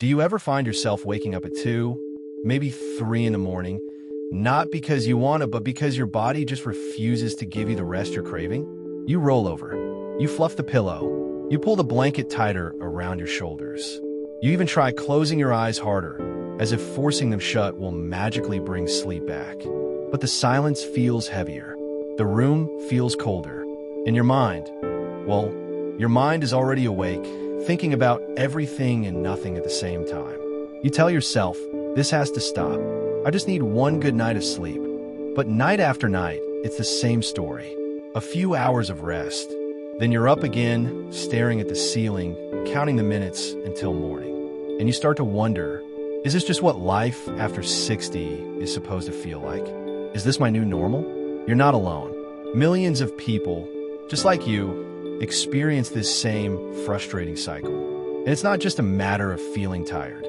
Do you ever find yourself waking up at 2, maybe 3 in the morning, not because you want to, but because your body just refuses to give you the rest you're craving? You roll over, you fluff the pillow, you pull the blanket tighter around your shoulders. You even try closing your eyes harder, as if forcing them shut will magically bring sleep back. But the silence feels heavier. The room feels colder. And your mind, well, your mind is already awake, thinking about everything and nothing at the same time. You tell yourself, this has to stop. I just need one good night of sleep. But night after night, it's the same story. A few hours of rest. Then you're up again, staring at the ceiling, counting the minutes until morning. And you start to wonder, is this just what life after 60 is supposed to feel like? Is this my new normal? You're not alone. Millions of people, just like you, experience this same frustrating cycle. And it's not just a matter of feeling tired.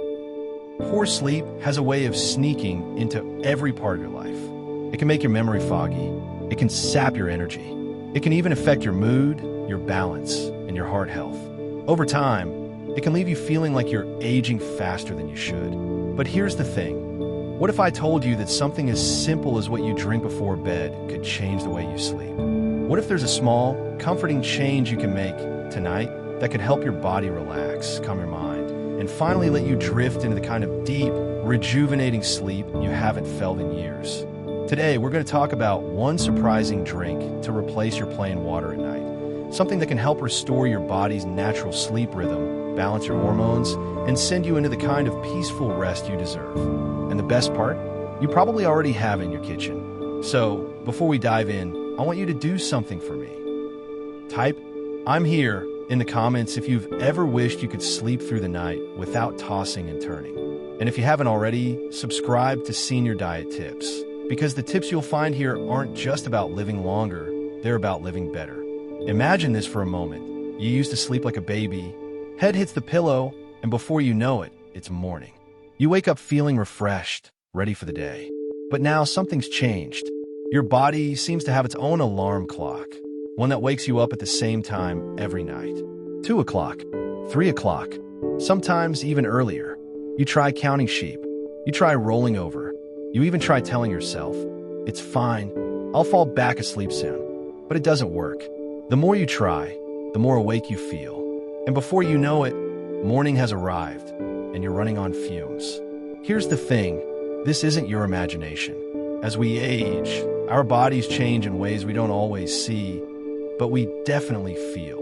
Poor sleep has a way of sneaking into every part of your life. It can make your memory foggy. It can sap your energy. It can even affect your mood, your balance, and your heart health. Over time, it can leave you feeling like you're aging faster than you should. But here's the thing. What if I told you that something as simple as what you drink before bed could change the way you sleep? What if there's a small, comforting change you can make tonight that could help your body relax, calm your mind, and finally let you drift into the kind of deep, rejuvenating sleep you haven't felt in years? Today, we're going to talk about one surprising drink to replace your plain water at night. Something that can help restore your body's natural sleep rhythm, balance your hormones, and send you into the kind of peaceful rest you deserve. And the best part? You probably already have it in your kitchen. So, before we dive in, I want you to do something for me. Type, "I'm here," in the comments if you've ever wished you could sleep through the night without tossing and turning. And if you haven't already, subscribe to Senior Diet Tips, because the tips you'll find here aren't just about living longer, they're about living better. Imagine this for a moment. You used to sleep like a baby, head hits the pillow, and before you know it, it's morning. You wake up feeling refreshed, ready for the day. But now something's changed. Your body seems to have its own alarm clock, one that wakes you up at the same time every night. 2 o'clock, 3 o'clock, sometimes even earlier. You try counting sheep. You try rolling over. You even try telling yourself, it's fine, I'll fall back asleep soon. But it doesn't work. The more you try, the more awake you feel. And before you know it, morning has arrived, and you're running on fumes. Here's the thing, this isn't your imagination. As we age, our bodies change in ways we don't always see, but we definitely feel.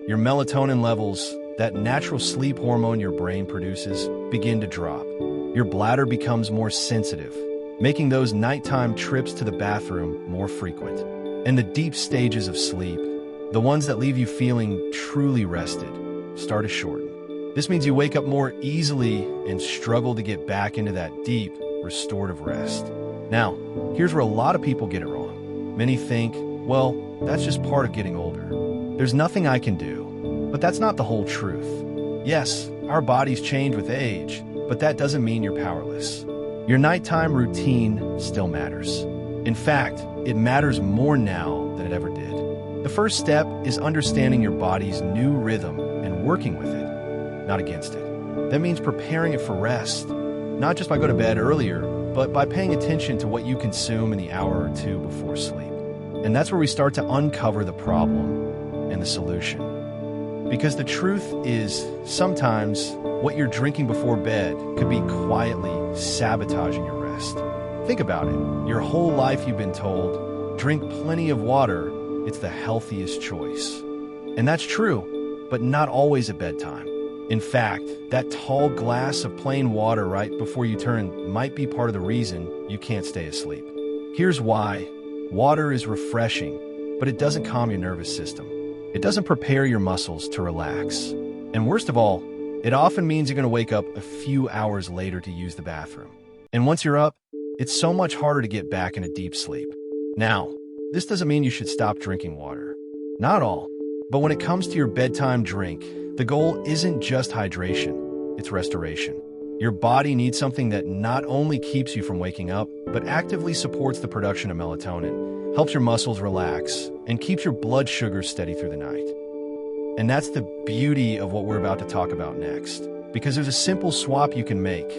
Your melatonin levels, that natural sleep hormone your brain produces, begin to drop. Your bladder becomes more sensitive, making those nighttime trips to the bathroom more frequent. And the deep stages of sleep, the ones that leave you feeling truly rested, start to shorten. This means you wake up more easily and struggle to get back into that deep, restorative rest. Now, here's where a lot of people get it wrong. Many think, well, that's just part of getting older. There's nothing I can do. But that's not the whole truth. Yes, our bodies change with age, but that doesn't mean you're powerless. Your nighttime routine still matters. In fact, it matters more now than it ever did. The first step is understanding your body's new rhythm and working with it, not against it. That means preparing it for rest, not just by going to bed earlier, but by paying attention to what you consume in the hour or two before sleep. And that's where we start to uncover the problem and the solution. Because the truth is, sometimes what you're drinking before bed could be quietly sabotaging your rest. Think about it. Your whole life you've been told, drink plenty of water, it's the healthiest choice. And that's true, but not always at bedtime. In fact, that tall glass of plain water right before you turn might be part of the reason you can't stay asleep. Here's why. Water is refreshing, but it doesn't calm your nervous system. It doesn't prepare your muscles to relax. And worst of all, it often means you're going to wake up a few hours later to use the bathroom. And once you're up, it's so much harder to get back into deep sleep. Now, this doesn't mean you should stop drinking water. Not all. But when it comes to your bedtime drink, the goal isn't just hydration, it's restoration. Your body needs something that not only keeps you from waking up, but actively supports the production of melatonin, helps your muscles relax, and keeps your blood sugar steady through the night. And that's the beauty of what we're about to talk about next. Because there's a simple swap you can make.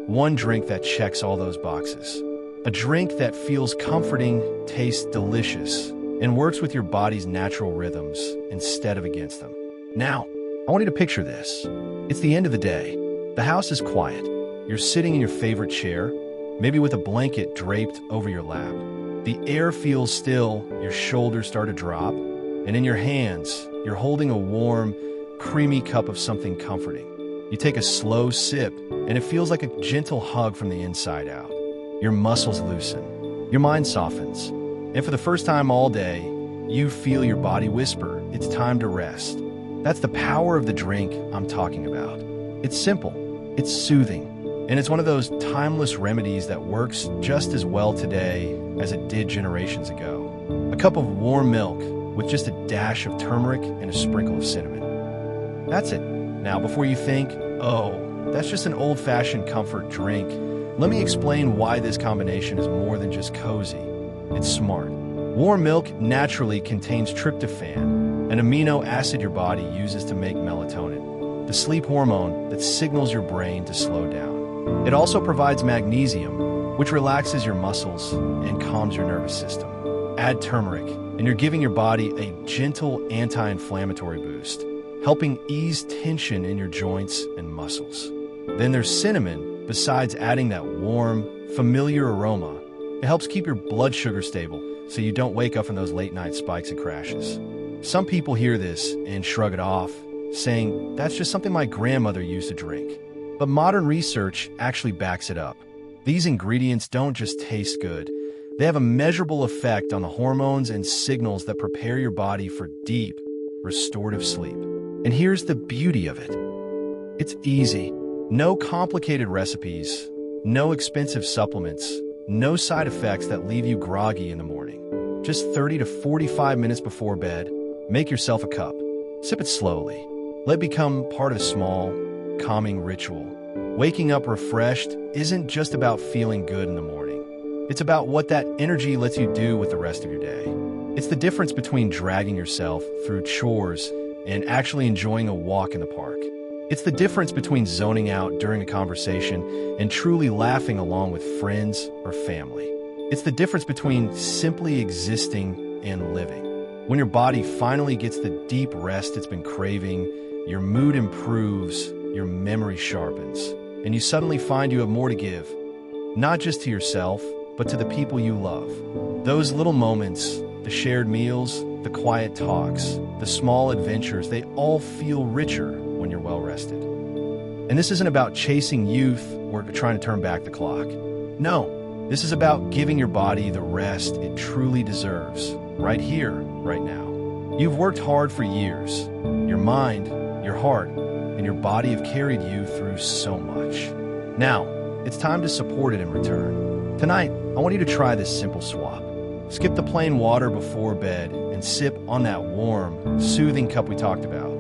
One drink that checks all those boxes. A drink that feels comforting, tastes delicious, and works with your body's natural rhythms instead of against them. Now, I want you to picture this. It's the end of the day. The house is quiet. You're sitting in your favorite chair, maybe with a blanket draped over your lap. The air feels still, your shoulders start to drop, and in your hands, you're holding a warm, creamy cup of something comforting. You take a slow sip, and it feels like a gentle hug from the inside out. Your muscles loosen. Your mind softens. And for the first time all day, you feel your body whisper, it's time to rest. That's the power of the drink I'm talking about. It's simple, it's soothing, and it's one of those timeless remedies that works just as well today as it did generations ago. A cup of warm milk with just a dash of turmeric and a sprinkle of cinnamon. That's it. Now, before you think, oh, that's just an old-fashioned comfort drink, let me explain why this combination is more than just cozy. It's smart. Warm milk naturally contains tryptophan, an amino acid your body uses to make melatonin, the sleep hormone that signals your brain to slow down. It also provides magnesium, which relaxes your muscles and calms your nervous system. Add turmeric, and you're giving your body a gentle anti-inflammatory boost, helping ease tension in your joints and muscles. Then there's cinnamon. Besides adding that warm, familiar aroma, it helps keep your blood sugar stable so you don't wake up from those late-night spikes and crashes. Some people hear this and shrug it off, saying, that's just something my grandmother used to drink. But modern research actually backs it up. These ingredients don't just taste good. They have a measurable effect on the hormones and signals that prepare your body for deep, restorative sleep. And here's the beauty of it. It's easy. No complicated recipes, no expensive supplements, no side effects that leave you groggy in the morning. Just 30 to 45 minutes before bed, make yourself a cup. Sip it slowly. Let it become part of a small, calming ritual. Waking up refreshed isn't just about feeling good in the morning. It's about what that energy lets you do with the rest of your day. It's the difference between dragging yourself through chores and actually enjoying a walk in the park. It's the difference between zoning out during a conversation and truly laughing along with friends or family. It's the difference between simply existing and living. When your body finally gets the deep rest it's been craving, your mood improves, your memory sharpens, and you suddenly find you have more to give, not just to yourself, but to the people you love. Those little moments, the shared meals, the quiet talks, the small adventures, they all feel richer when you're well rested. And this isn't about chasing youth or trying to turn back the clock. No, this is about giving your body the rest it truly deserves, right here, right now. You've worked hard for years. Your mind, your heart, and your body have carried you through so much. Now, it's time to support it in return. Tonight, I want you to try this simple swap. Skip the plain water before bed and sip on that warm, soothing cup we talked about.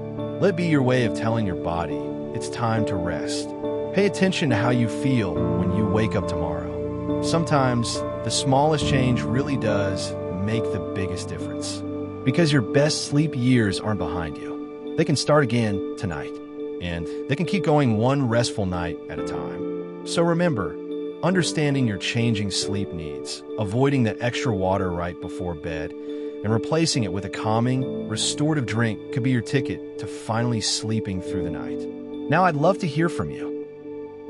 Let it be your way of telling your body it's time to rest. Pay attention to how you feel when you wake up tomorrow. Sometimes the smallest change really does make the biggest difference. Because your best sleep years aren't behind you. They can start again tonight, and they can keep going one restful night at a time. So remember, understanding your changing sleep needs, avoiding that extra water right before bed, and replacing it with a calming, restorative drink could be your ticket to finally sleeping through the night. Now I'd love to hear from you.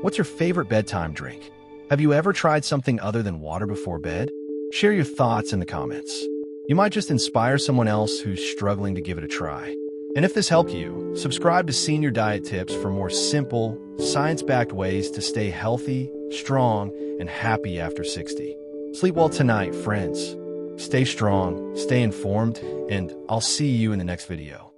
What's your favorite bedtime drink? Have you ever tried something other than water before bed? Share your thoughts in the comments. You might just inspire someone else who's struggling to give it a try. And if this helped you, subscribe to Senior Diet Tips for more simple, science-backed ways to stay healthy, strong, and happy after 60. Sleep well tonight, friends. Stay strong, stay informed, and I'll see you in the next video.